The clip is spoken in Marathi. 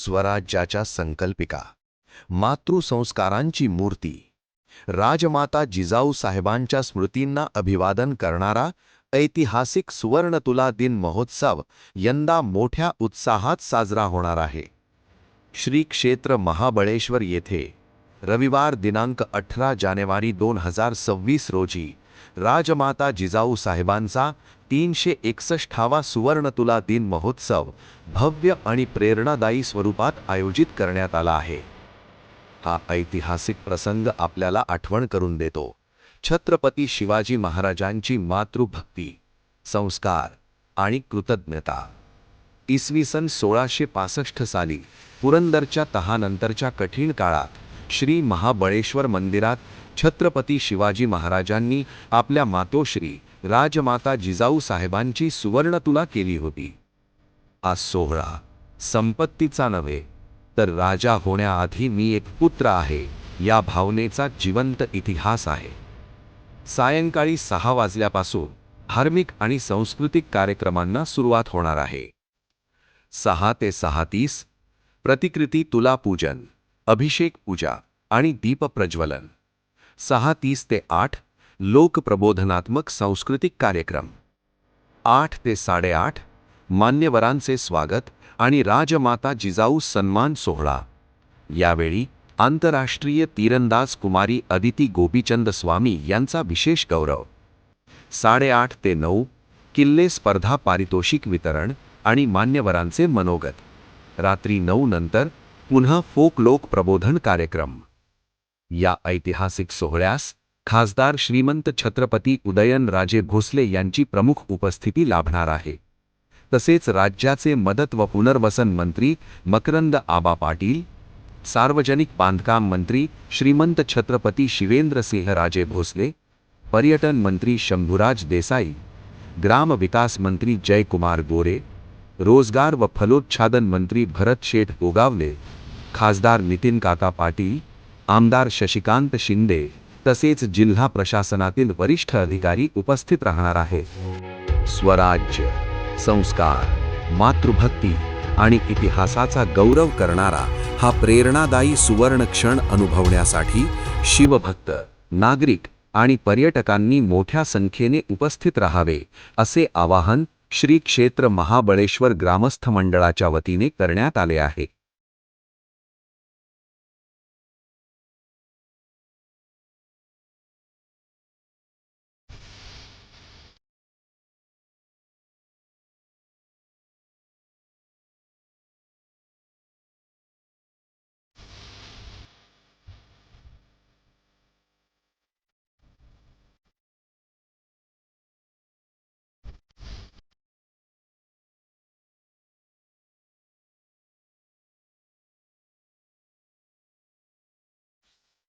स्वराज्याच्या संकल्पिका, मातृसंस्कारांची मूर्ती, राजमाता जिजाऊ साहेबांच्या स्मृतींना अभिवादन करणारा ऐतिहासिक सुवर्णतुला दिन महोत्सव यंदा मोठ्या उत्साहात साजरा होणार आहे. श्री क्षेत्र महाबळेश्वर येथे रविवार दिनांक 18 जानेवारी 2026 रोजी राजमाता जिजाऊ साहेबांचा 361वा सुवर्णतुला दिन महोत्सव भव्य आणि प्रेरणादायी स्वरूपात आयोजित करण्यात आला आहे. हा ऐतिहासिक प्रसंग आपल्याला आठवण करून देतो छत्रपती शिवाजी महाराजांची मातृभक्ती, संस्कार आणि कृतज्ञता. इसवी सन 1665 साली पुरंदरच्या तहानंतरच्या कठीण काळात श्री महाबळेश्वर मंदिरात छत्रपती शिवाजी महाराजांनी आपल्या मातोश्री राजमाता जिजाऊ साहेबांची सुवर्णतुला केली होती. हा सोहळा संपत्तीचा नव्हे, तर राजा होण्याआधी मी एक पुत्र आहे या भावनेचा जिवंत इतिहास आहे. सायंकाळी 6 वाजल्यापासून धार्मिक आणि सांस्कृतिक कार्यक्रमांना सुरुवात होणार आहे. 6 ते 6:30 प्रतिकृती तुला पूजन, अभिषेक पूजा आणि दीप प्रज्वलन. 6:30 ते 8 लोकप्रबोधनात्मक सांस्कृतिक कार्यक्रम. 8 ते 8:30 मान्यवरांचे स्वागत आणि राजमाता जिजाऊ सन्मान सोहळा. यावेळी आंतरराष्ट्रीय तीरंदाज कुमारी अदिती गोपीचंद स्वामी यांचा विशेष गौरव. 8:30 ते 9 किल्ले स्पर्धा पारितोषिक वितरण आणि मान्यवरांचे मनोगत. रात्री 9 नंतर पुन्हा फोक लोक प्रबोधन कार्यक्रम. या ऐतिहासिक सोहळ्यास खासदार श्रीमंत छत्रपती उदयनराजे भोसले यांची प्रमुख उपस्थिती लाभणार आहे. तसेच राज्याचे मदत व पुनर्वसन मंत्री मकरंद आबा पाटील, सार्वजनिक बांधकाम मंत्री श्रीमंत छत्रपती शिवेंद्रसिंहराजे भोसले, पर्यटन मंत्री शंभूराज देसाई, ग्राम विकास मंत्री जयकुमार गोरे, रोजगार व फलोत्पादन मंत्री भरत शेठ गोगावले, खासदार नितीन काका पाटील, आमदार शशिकांत शिंदे तसेच जिल्हा प्रशासनातील वरिष्ठ अधिकारी उपस्थित राहणार आहेत. स्वराज्य, संस्कार, मातृभक्ती आणि इतिहासाचा गौरव करणारा हा प्रेरणादायी सुवर्ण क्षण अनुभवण्यासाठी शिवभक्त, नागरिक आणि पर्यटकांनी मोठ्या संख्येने उपस्थित राहावे असे आवाहन श्री क्षेत्र महाबळेश्वर ग्रामस्थ मंडळाच्या वतीने करण्यात आले आहे.